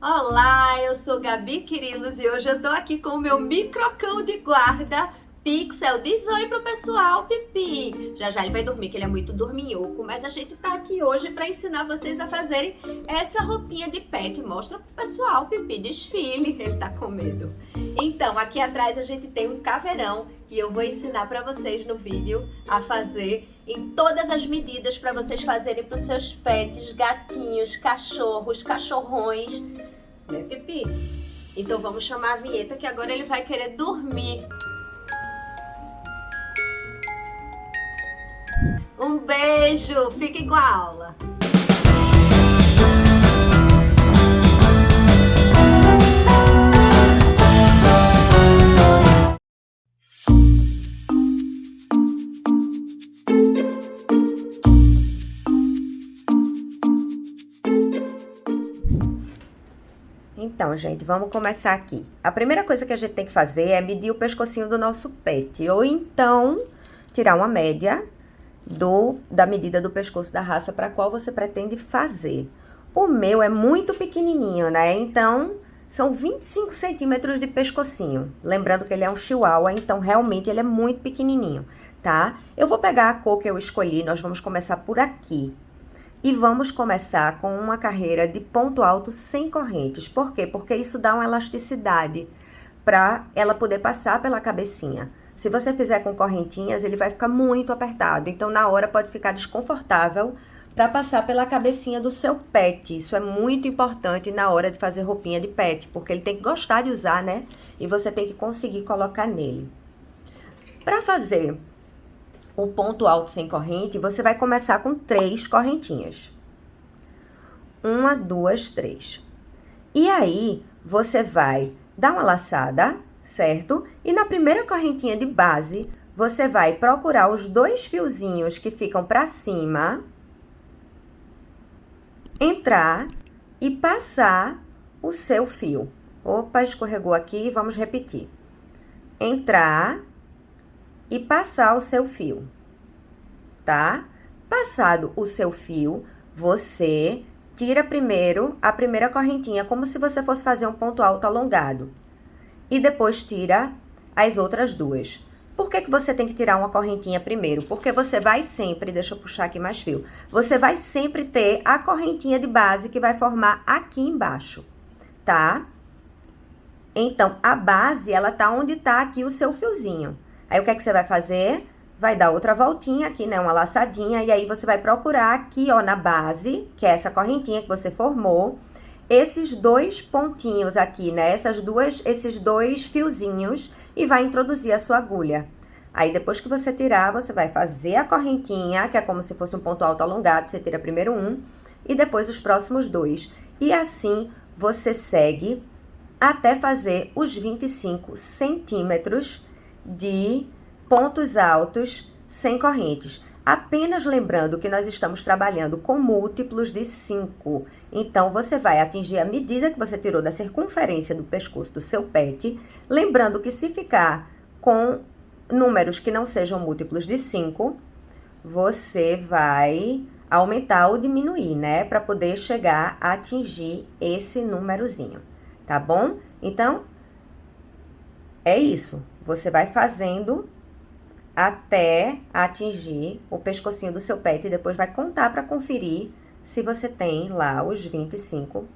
Olá, eu sou Gabi Quirilos e hoje eu tô aqui com o meu microcão de guarda, Pixel. Diz oi pro pessoal, Pipi. Já já ele vai dormir, que ele é muito dorminhoco, mas a gente tá aqui hoje pra ensinar vocês a fazerem essa roupinha de pet. Mostra pro pessoal, Pipi, desfile, ele tá com medo. Então, aqui atrás a gente tem um caveirão e eu vou ensinar pra vocês no vídeo a fazer em todas as medidas para vocês fazerem para os seus pets, gatinhos, cachorros, cachorrões, né, Pipi? Então vamos chamar a vinheta que agora ele vai querer dormir. Um beijo, fiquem com a aula. Então, gente, vamos começar aqui. A primeira coisa que a gente tem que fazer é medir o pescocinho do nosso pet, ou então tirar uma média da medida do pescoço da raça para qual você pretende fazer. O meu é muito pequenininho, né? Então, são 25 centímetros de pescocinho. Lembrando que ele é um chihuahua, então realmente ele é muito pequenininho, tá? Eu vou pegar a cor que eu escolhi, nós vamos começar por aqui. E vamos começar com uma carreira de ponto alto sem correntes. Por quê? Porque isso dá uma elasticidade para ela poder passar pela cabecinha. Se você fizer com correntinhas, ele vai ficar muito apertado. Então, na hora, pode ficar desconfortável para passar pela cabecinha do seu pet. Isso é muito importante na hora de fazer roupinha de pet, porque ele tem que gostar de usar, né? E você tem que conseguir colocar nele. Para fazer o ponto alto sem corrente, você vai começar com 3 correntinhas. 1, 2, 3. E aí, você vai dar uma laçada, certo? E na primeira correntinha de base, você vai procurar os 2 fiozinhos que ficam para cima, entrar e passar o seu fio. Opa, escorregou aqui, vamos repetir. Entrar e passar o seu fio, tá? Passado o seu fio, você tira primeiro a primeira correntinha, como se você fosse fazer um ponto alto alongado. E depois tira as outras 2. Por que você tem que tirar uma correntinha primeiro? Porque você vai sempre, deixa eu puxar aqui mais fio, você vai sempre ter a correntinha de base que vai formar aqui embaixo, tá? Então, a base, ela tá onde tá aqui o seu fiozinho. Aí, o que é que você vai fazer? Vai dar outra voltinha aqui, né? Uma laçadinha. E aí, você vai procurar aqui, ó, na base, que é essa correntinha que você formou, esses 2 pontinhos aqui, né? Esses dois fiozinhos e vai introduzir a sua agulha. Aí, depois que você tirar, você vai fazer a correntinha, que é como se fosse um ponto alto alongado. Você tira primeiro um e depois os próximos 2. E assim, você segue até fazer os 25 centímetros de pontos altos sem correntes. Apenas lembrando que nós estamos trabalhando com múltiplos de 5. Então, você vai atingir a medida que você tirou da circunferência do pescoço do seu pet. Lembrando que se ficar com números que não sejam múltiplos de 5, você vai aumentar ou diminuir, né? Para poder chegar a atingir esse númerozinho, tá bom? Então, é isso. Você vai fazendo até atingir o pescocinho do seu pet e depois vai contar para conferir se você tem lá os 25,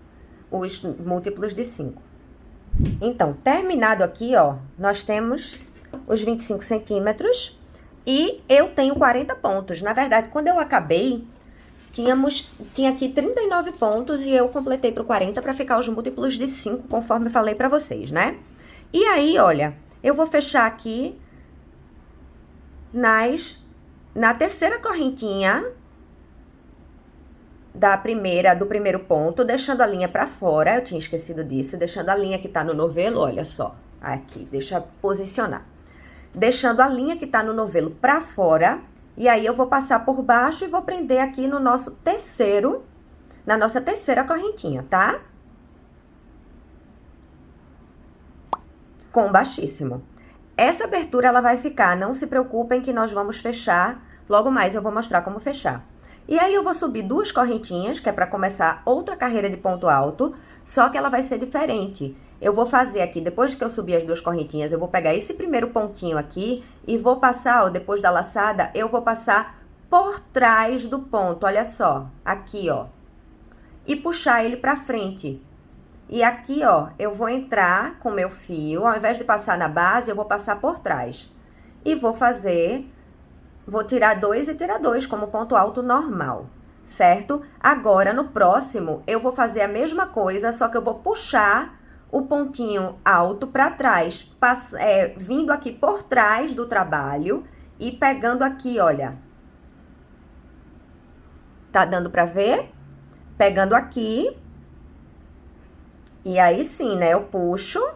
os múltiplos de 5. Então, terminado aqui, ó, nós temos os 25 centímetros e eu tenho 40 pontos. Na verdade, quando eu acabei, tinha aqui 39 pontos e eu completei para o 40 para ficar os múltiplos de 5, conforme eu falei para vocês, né? E aí, olha, eu vou fechar aqui na terceira correntinha do primeiro ponto, deixando a linha pra fora. Eu tinha esquecido disso, deixando a linha que tá no novelo, olha só, aqui, deixa eu posicionar. Deixando a linha que tá no novelo pra fora, e aí eu vou passar por baixo e vou prender aqui no nosso na nossa terceira correntinha, tá? Com baixíssimo. Essa abertura, ela vai ficar, não se preocupem que nós vamos fechar, logo mais eu vou mostrar como fechar. E aí eu vou subir 2 correntinhas, que é para começar outra carreira de ponto alto, só que ela vai ser diferente. Eu vou fazer aqui, depois que eu subir as 2 correntinhas, eu vou pegar esse primeiro pontinho aqui e vou passar, ó, depois da laçada, eu vou passar por trás do ponto, olha só, aqui, ó. E puxar ele pra frente. E aqui, ó, eu vou entrar com meu fio, ao invés de passar na base, eu vou passar por trás. E vou fazer... Vou tirar 2 e tirar 2 como ponto alto normal, certo? Agora, no próximo, eu vou fazer a mesma coisa, só que eu vou puxar o pontinho alto para trás, vindo aqui por trás do trabalho e pegando aqui, olha. Tá dando para ver? Pegando aqui. E aí sim, né? Eu puxo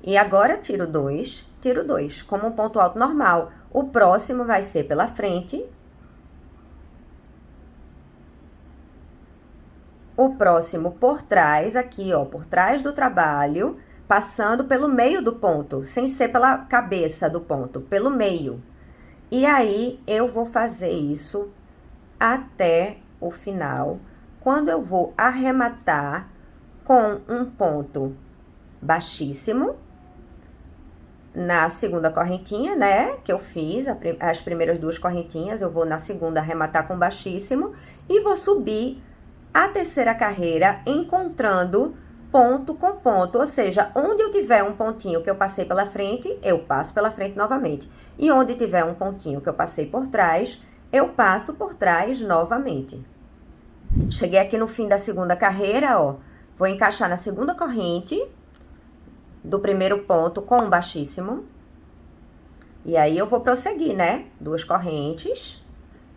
e agora tiro 2, como um ponto alto normal. O próximo vai ser pela frente. O próximo por trás, aqui, ó, por trás do trabalho, passando pelo meio do ponto, sem ser pela cabeça do ponto, pelo meio. E aí, eu vou fazer isso até o final, quando eu vou arrematar com um ponto baixíssimo, na segunda correntinha, né, que eu fiz, as primeiras 2 correntinhas, eu vou na segunda arrematar com baixíssimo e vou subir a terceira carreira encontrando ponto com ponto, ou seja, onde eu tiver um pontinho que eu passei pela frente, eu passo pela frente novamente. E onde tiver um pontinho que eu passei por trás, eu passo por trás novamente. Cheguei aqui no fim da segunda carreira, ó, vou encaixar na segunda corrente do primeiro ponto com um baixíssimo. E aí, eu vou prosseguir, né? 2 correntes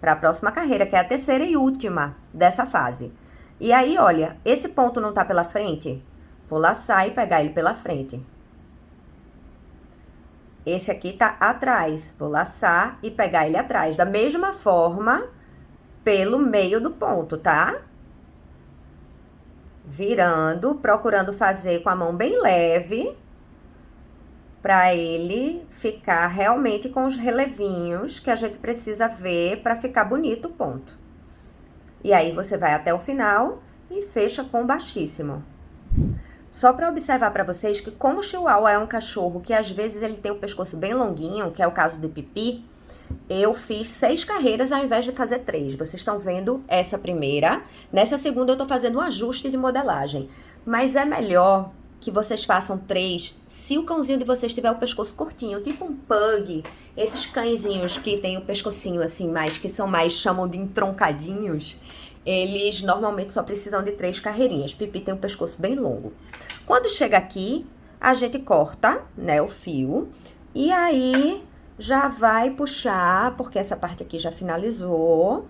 para a próxima carreira, que é a terceira e última dessa fase. E aí, olha, esse ponto não tá pela frente? Vou laçar e pegar ele pela frente. Esse aqui tá atrás. Vou laçar e pegar ele atrás. Da mesma forma, pelo meio do ponto, tá? Virando, procurando fazer com a mão bem leve, para ele ficar realmente com os relevinhos que a gente precisa ver para ficar bonito o ponto. E aí, você vai até o final e fecha com baixíssimo. Só para observar para vocês que como o Chihuahua é um cachorro que às vezes ele tem o pescoço bem longuinho, que é o caso do Pipi, eu fiz 6 carreiras ao invés de fazer 3. Vocês estão vendo essa primeira. Nessa segunda eu tô fazendo um ajuste de modelagem. Mas é melhor que vocês façam 3 se o cãozinho de vocês tiver o pescoço curtinho, tipo um pug. Esses cãezinhos que tem o pescocinho assim, que são mais, chamam de entroncadinhos, eles normalmente só precisam de 3 carreirinhas. Pipi tem o pescoço bem longo. Quando chega aqui, a gente corta, né, o fio. E aí, já vai puxar, porque essa parte aqui já finalizou,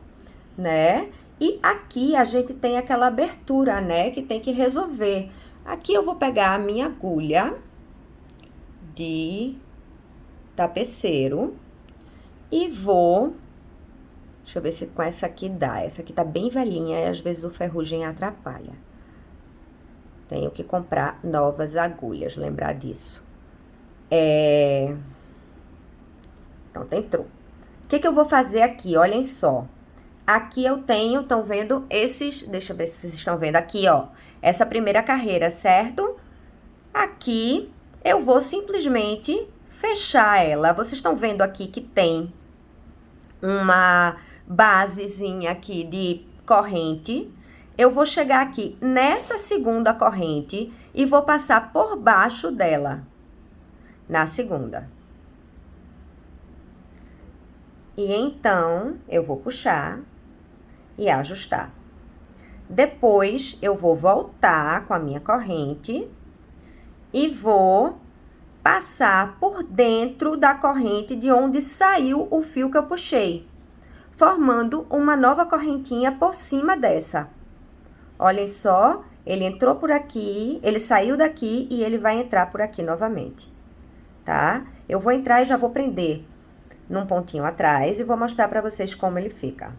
né? E aqui a gente tem aquela abertura, né, que tem que resolver. Aqui eu vou pegar a minha agulha de tapeceiro e vou... Deixa eu ver se com essa aqui dá. Essa aqui tá bem velhinha e às vezes o ferrugem atrapalha. Tenho que comprar novas agulhas, lembrar disso. Pronto, entrou. O que eu vou fazer aqui? Olhem só. Aqui eu tenho, estão vendo esses... Deixa eu ver se vocês estão vendo aqui, ó. Essa primeira carreira, certo? Aqui eu vou simplesmente fechar ela. Vocês estão vendo aqui que tem uma basezinha aqui de corrente. Eu vou chegar aqui nessa segunda corrente e vou passar por baixo dela, na segunda. E então, eu vou puxar e ajustar. Depois, eu vou voltar com a minha corrente e vou passar por dentro da corrente de onde saiu o fio que eu puxei, formando uma nova correntinha por cima dessa. Olhem só, ele entrou por aqui, ele saiu daqui e ele vai entrar por aqui novamente, tá? Eu vou entrar e já vou prender num pontinho atrás e vou mostrar pra vocês como ele fica.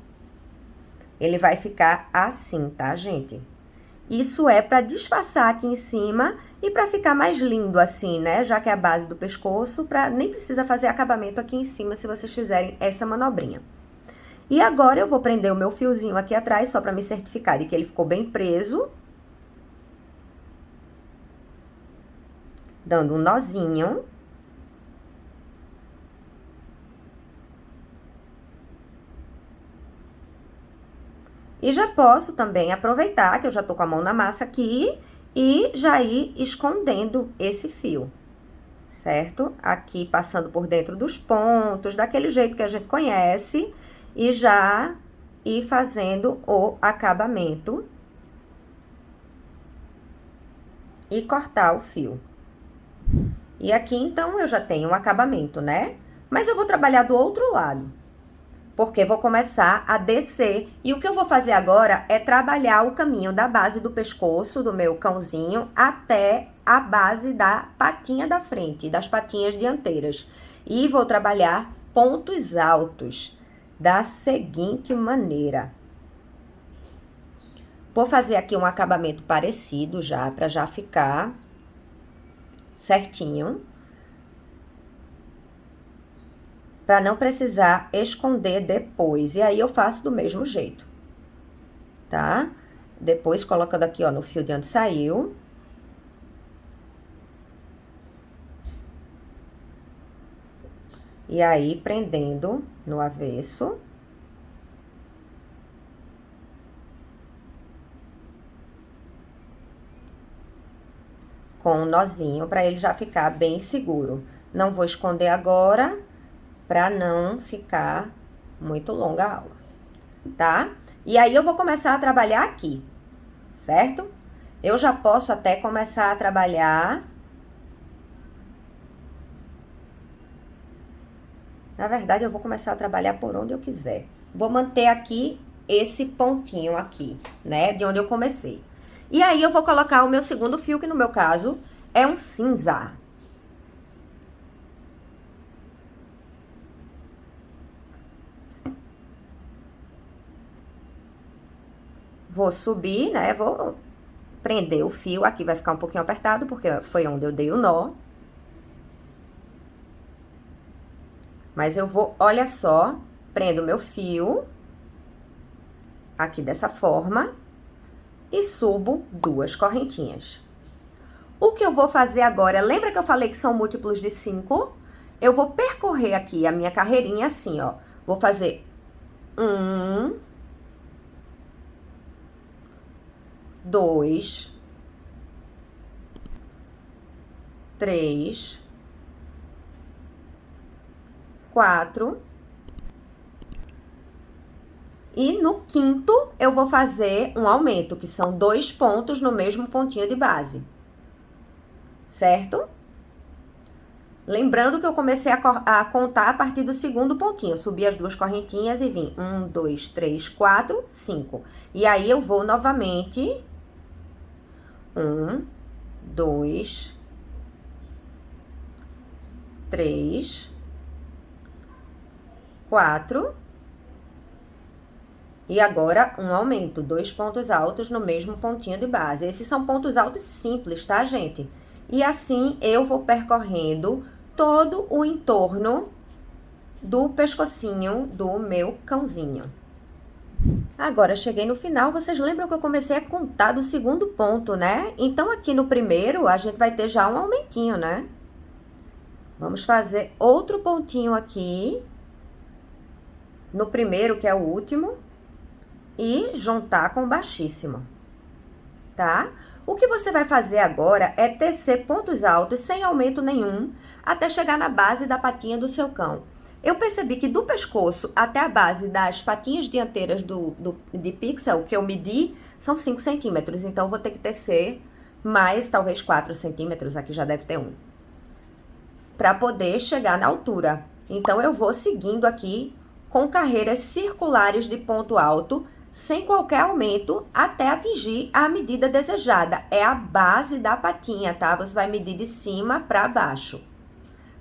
Ele vai ficar assim, tá, gente? Isso é pra disfarçar aqui em cima e pra ficar mais lindo assim, né? Já que é a base do pescoço, nem precisa fazer acabamento aqui em cima se vocês fizerem essa manobrinha. E agora eu vou prender o meu fiozinho aqui atrás, só para me certificar de que ele ficou bem preso. Dando um nozinho. E já posso também aproveitar que eu já tô com a mão na massa aqui e já ir escondendo esse fio, certo? Aqui passando por dentro dos pontos, daquele jeito que a gente conhece, e já ir fazendo o acabamento e cortar o fio. E aqui, então, eu já tenho um acabamento, né? Mas eu vou trabalhar do outro lado, porque vou começar a descer. E o que eu vou fazer agora é trabalhar o caminho da base do pescoço do meu cãozinho até a base da patinha da frente, das patinhas dianteiras. E vou trabalhar pontos altos da seguinte maneira. Vou fazer aqui um acabamento parecido já, para já ficar certinho. Para não precisar esconder depois. E aí, eu faço do mesmo jeito, tá? Depois, colocando aqui, ó, no fio de onde saiu. E aí, prendendo no avesso. Com um nozinho, para ele já ficar bem seguro. Não vou esconder agora, para não ficar muito longa a aula, tá? E aí, eu vou começar a trabalhar aqui, certo? Eu já posso até começar a trabalhar. Na verdade, eu vou começar a trabalhar por onde eu quiser. Vou manter aqui esse pontinho aqui, né? De onde eu comecei. E aí, eu vou colocar o meu segundo fio, que no meu caso é um cinza. Vou subir, né? Vou prender o fio. Aqui vai ficar um pouquinho apertado, porque foi onde eu dei o nó. Mas eu vou, olha só, prendo o meu fio. Aqui dessa forma. E subo 2 correntinhas. O que eu vou fazer agora, lembra que eu falei que são múltiplos de 5? Eu vou percorrer aqui a minha carreirinha assim, ó. Vou fazer 1, 2, 3, 4. E no quinto, eu vou fazer um aumento, que são 2 pontos no mesmo pontinho de base. Certo? Lembrando que eu comecei a contar a partir do segundo pontinho. Subi as 2 correntinhas e vim 1, 2, 3, 4, 5. E aí, eu vou novamente 1, 2, 3, 4. E agora, um aumento, 2 pontos altos no mesmo pontinho de base. Esses são pontos altos simples, tá, gente? E assim, eu vou percorrendo todo o entorno do pescocinho do meu cãozinho. Agora, cheguei no final, vocês lembram que eu comecei a contar do segundo ponto, né? Então, aqui no primeiro, a gente vai ter já um aumentinho, né? Vamos fazer outro pontinho aqui. No primeiro, que é o último. E juntar com baixíssimo, tá? O que você vai fazer agora é tecer pontos altos sem aumento nenhum, até chegar na base da patinha do seu cão. Eu percebi que do pescoço até a base das patinhas dianteiras de pixel, que eu medi, são 5 centímetros. Então, eu vou ter que tecer mais, talvez 4 centímetros, aqui já deve ter 1. Para poder chegar na altura. Então, eu vou seguindo aqui com carreiras circulares de ponto alto, sem qualquer aumento, até atingir a medida desejada. É a base da patinha, tá? Você vai medir de cima para baixo.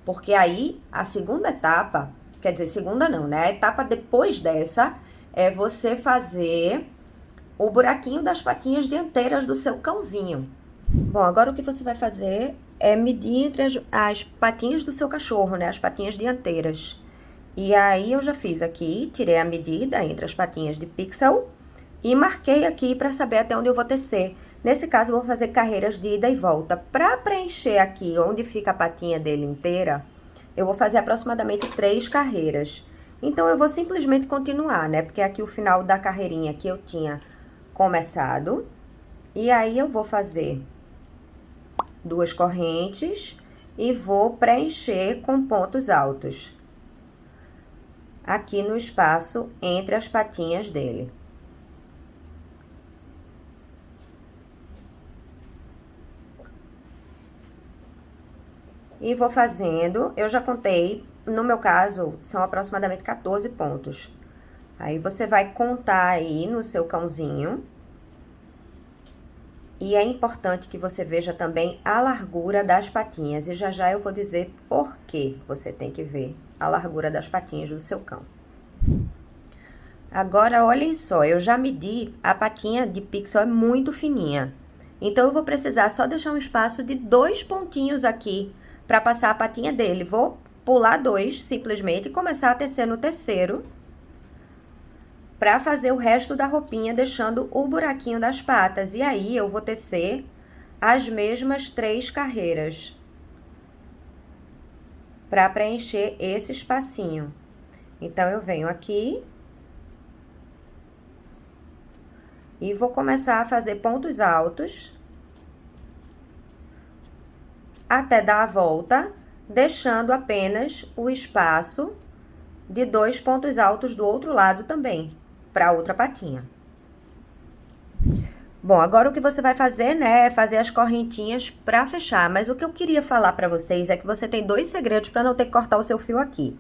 Porque aí, a segunda etapa, quer dizer, segunda não, né? A etapa depois dessa é você fazer o buraquinho das patinhas dianteiras do seu cãozinho. Bom, agora o que você vai fazer é medir entre as patinhas do seu cachorro, né? As patinhas dianteiras. E aí, eu já fiz aqui, tirei a medida entre as patinhas de pixel e marquei aqui para saber até onde eu vou tecer. Nesse caso, eu vou fazer carreiras de ida e volta. Para preencher aqui onde fica a patinha dele inteira, eu vou fazer aproximadamente 3 carreiras. Então, eu vou simplesmente continuar, né? Porque aqui o final da carreirinha que eu tinha começado. E aí, eu vou fazer 2 correntes e vou preencher com pontos altos. Aqui no espaço entre as patinhas dele. E vou fazendo, eu já contei, no meu caso, são aproximadamente 14 pontos. Aí, você vai contar aí no seu cãozinho. E é importante que você veja também a largura das patinhas. E já já eu vou dizer por que você tem que ver a largura das patinhas do seu cão. Agora, olhem só, eu já medi, a patinha de pixel é muito fininha. Então, eu vou precisar só deixar um espaço de 2 pontinhos aqui para passar a patinha dele. Vou pular 2, simplesmente, e começar a tecer no terceiro, para fazer o resto da roupinha, deixando o buraquinho das patas. E aí, eu vou tecer as mesmas 3 carreiras, para preencher esse espacinho. Então, eu venho aqui e vou começar a fazer pontos altos até dar a volta, deixando apenas o espaço de 2 pontos altos do outro lado também, para a outra patinha. Bom, agora o que você vai fazer, né, é fazer as correntinhas para fechar. Mas o que eu queria falar para vocês é que você tem 2 segredos para não ter que cortar o seu fio aqui.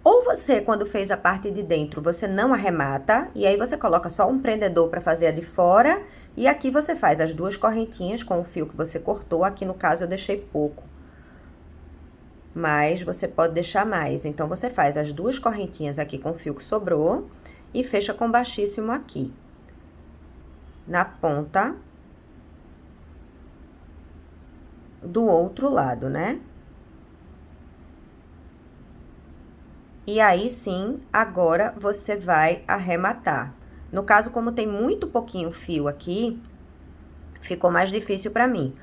Ou você, quando fez a parte de dentro, você não arremata, e aí você coloca só um prendedor para fazer a de fora, e aqui você faz as 2 correntinhas com o fio que você cortou. Aqui, no caso, eu deixei pouco, mas você pode deixar mais. Então, você faz as 2 correntinhas aqui com o fio que sobrou e fecha com baixíssimo aqui, na ponta do outro lado, né? E aí, sim, agora você vai arrematar. No caso, como tem muito pouquinho fio aqui, ficou mais difícil para mim.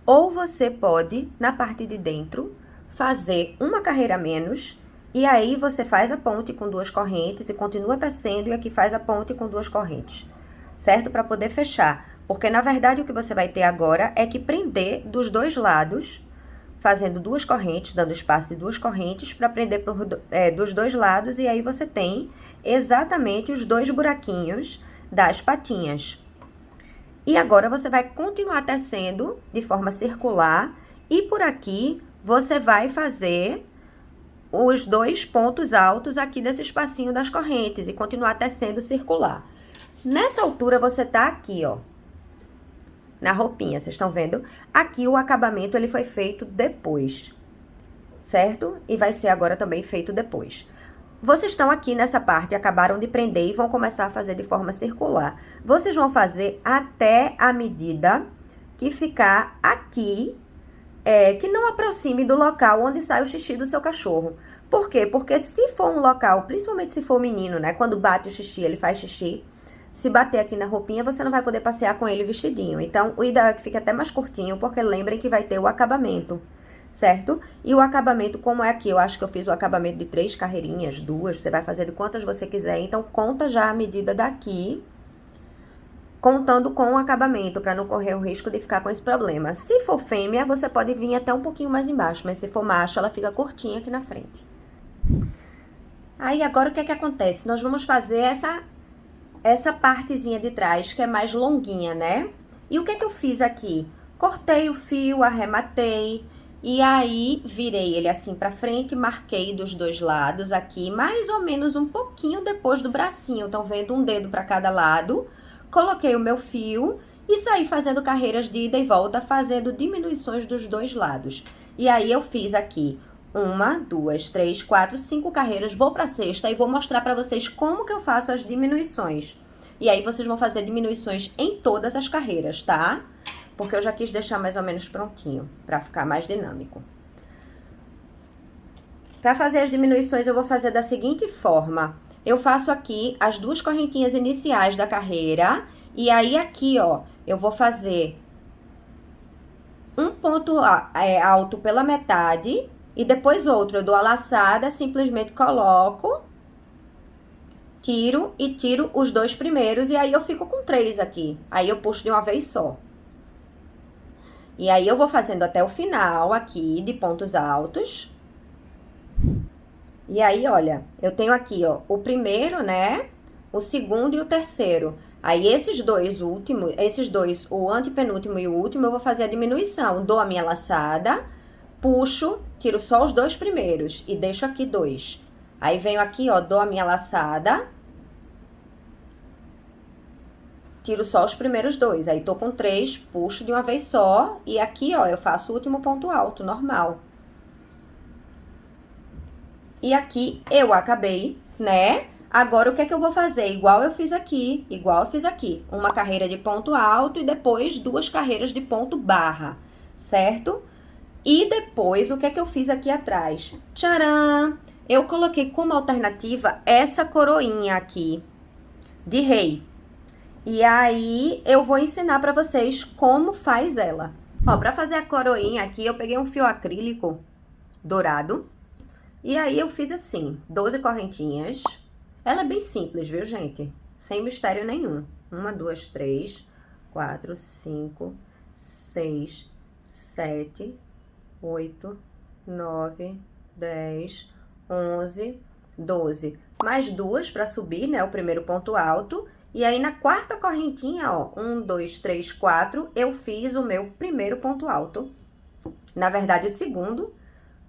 Ou você pode, na parte de dentro, fazer uma carreira a menos, e aí você faz a ponte com 2 correntes e continua tecendo, e aqui faz a ponte com 2 correntes, certo? Para poder fechar. Porque, na verdade, o que você vai ter agora é que prender dos 2 lados, fazendo 2 correntes, dando espaço de 2 correntes para prender dos 2 lados, e aí você tem exatamente os 2 buraquinhos das patinhas. E agora você vai continuar tecendo de forma circular, e por aqui você vai fazer os 2 pontos altos aqui desse espacinho das correntes e continuar tecendo circular. Nessa altura, você tá aqui, ó, na roupinha, vocês estão vendo? Aqui o acabamento, ele foi feito depois, certo? E vai ser agora também feito depois. Vocês estão aqui nessa parte, acabaram de prender e vão começar a fazer de forma circular. Vocês vão fazer até a medida que ficar aqui, que não aproxime do local onde sai o xixi do seu cachorro. Por quê? Porque se for um local, principalmente se for menino, né? Quando bate o xixi, ele faz xixi. Se bater aqui na roupinha, você não vai poder passear com ele vestidinho. Então, o ideal é que fique até mais curtinho, porque lembrem que vai ter o acabamento, certo? E o acabamento, como é aqui, eu acho que eu fiz o acabamento de 3 carreirinhas, 2, você vai fazer de quantas você quiser. Então, conta já a medida daqui, contando com o acabamento, para não correr o risco de ficar com esse problema. Se for fêmea, você pode vir até um pouquinho mais embaixo, mas se for macho, ela fica curtinha aqui na frente. Aí, agora, o que é que acontece? Nós vamos fazer essa partezinha de trás, que é mais longuinha, né? E o que é que eu fiz aqui? Cortei o fio, arrematei, e aí virei ele assim pra frente, marquei dos 2 lados aqui, mais ou menos um pouquinho depois do bracinho, estão vendo? Um dedo pra cada lado. Coloquei o meu fio e saí fazendo carreiras de ida e volta, fazendo diminuições dos 2 lados. E aí, eu fiz aqui 1, 2, 3, 4, 5 carreiras, vou pra 6ª e vou mostrar pra vocês como que eu faço as diminuições. E aí, vocês vão fazer diminuições em todas as carreiras, tá? Porque eu já quis deixar mais ou menos prontinho, pra ficar mais dinâmico. Para fazer as diminuições, eu vou fazer da seguinte forma. Eu faço aqui as duas correntinhas iniciais da carreira. E aí, aqui, ó, eu vou fazer um ponto alto pela metade. E depois outro. Eu dou a laçada, simplesmente coloco, tiro e tiro os dois primeiros. E aí, eu fico com 3 aqui. Aí, eu puxo de uma vez só. E aí, eu vou fazendo até o final aqui de pontos altos. E aí, olha, eu tenho aqui, ó, o primeiro, né? O segundo e o terceiro. Aí, esses dois últimos, o antepenúltimo e o último, eu vou fazer a diminuição. Dou a minha laçada, puxo, tiro só os dois primeiros e deixo aqui 2. Aí, venho aqui, ó, dou a minha laçada, tiro só os primeiros 2. Aí, tô com 3, puxo de uma vez só e aqui, ó, eu faço o último ponto alto, normal. E aqui eu acabei, né? Agora, o que é que eu vou fazer? Igual eu fiz aqui, Uma carreira de ponto alto e depois 2 carreiras de ponto barra, certo? E depois, o que é que eu fiz aqui atrás? Tcharam! Eu coloquei como alternativa essa coroinha aqui, de rei. E aí, eu vou ensinar pra vocês como faz ela. Ó, pra fazer a coroinha aqui, eu peguei um fio acrílico dourado. E aí, eu fiz assim, 12 correntinhas. Ela é bem simples, viu, gente? Sem mistério nenhum. 1, 2, 3, 4, 5, 6, 7, 8, 9, 10, 11, 12. Mais 2 para subir, né? O primeiro ponto alto. E aí, na quarta correntinha, ó, 1, 2, 3, 4, eu fiz o meu primeiro ponto alto. Na verdade, o segundo,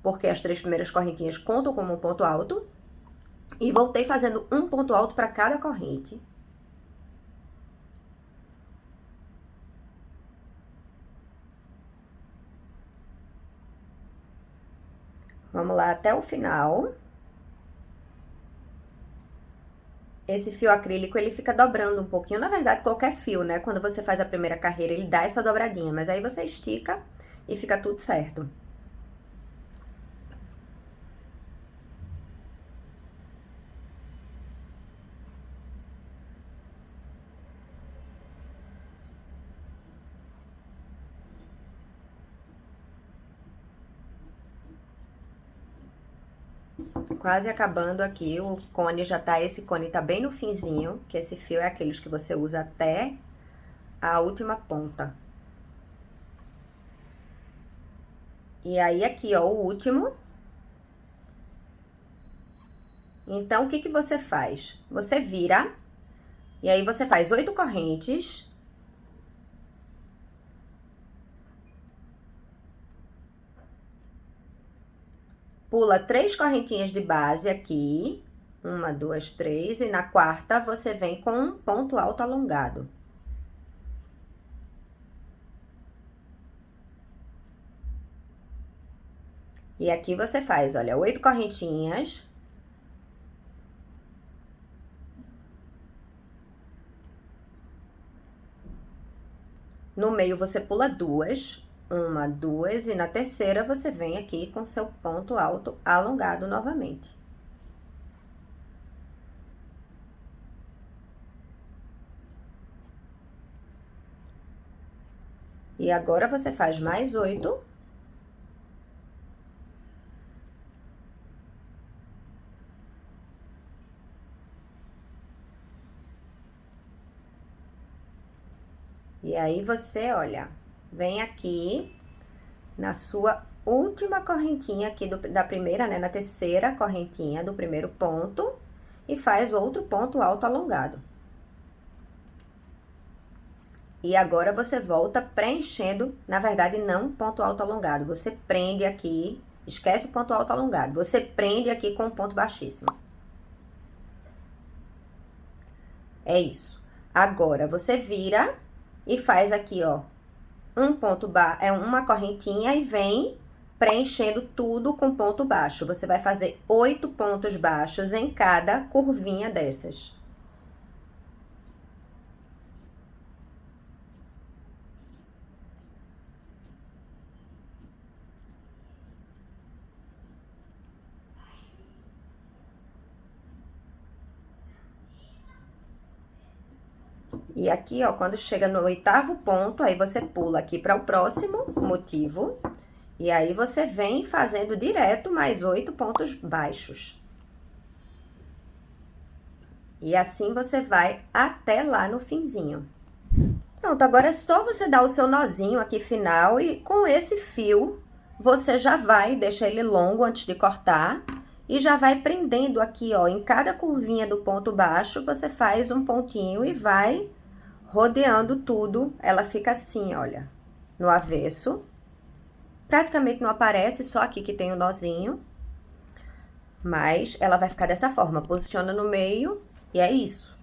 porque as 3 primeiras correntinhas contam como um ponto alto. E voltei fazendo um ponto alto para cada corrente. Vamos lá até o final. Esse fio acrílico, ele fica dobrando um pouquinho. Na verdade, qualquer fio, né? Quando você faz a primeira carreira, ele dá essa dobradinha. Mas aí você estica e fica tudo certo. Quase acabando aqui, o cone já tá, esse cone tá bem no finzinho, que esse fio é aqueles que você usa até a última ponta. E aí, aqui, ó, o último. Então, o que que você faz? Você vira, e aí você faz 8 correntes. Pula 3 correntinhas de base aqui. 1, 2, 3. E na quarta, você vem com um ponto alto alongado. E aqui você faz, olha, 8 correntinhas. No meio, você pula 2. 1, 2. E na terceira, você vem aqui com seu ponto alto alongado novamente. E agora, você faz mais 8. E aí, você, olha, vem aqui na sua última correntinha aqui da primeira, né? Na terceira correntinha do primeiro ponto. E faz outro ponto alto alongado. E agora, você volta preenchendo, na verdade, não ponto alto alongado. Você prende aqui, esquece o ponto alto alongado. Você prende aqui com um ponto baixíssimo. É isso. Agora, você vira e faz aqui, ó, uma correntinha e vem preenchendo tudo com ponto baixo. Você vai fazer 8 pontos baixos em cada curvinha dessas. E aqui, ó, quando chega no 8º ponto, aí você pula aqui para o próximo motivo. E aí, você vem fazendo direto mais 8 pontos baixos. E assim, você vai até lá no finzinho. Pronto, agora é só você dar o seu nozinho aqui final e com esse fio, você já vai, deixa ele longo antes de cortar, e já vai prendendo aqui, ó, em cada curvinha do ponto baixo, você faz um pontinho e vai rodeando tudo. Ela fica assim, olha, no avesso. Praticamente não aparece, só aqui que tem o nozinho. Mas ela vai ficar dessa forma, posiciona no meio e é isso.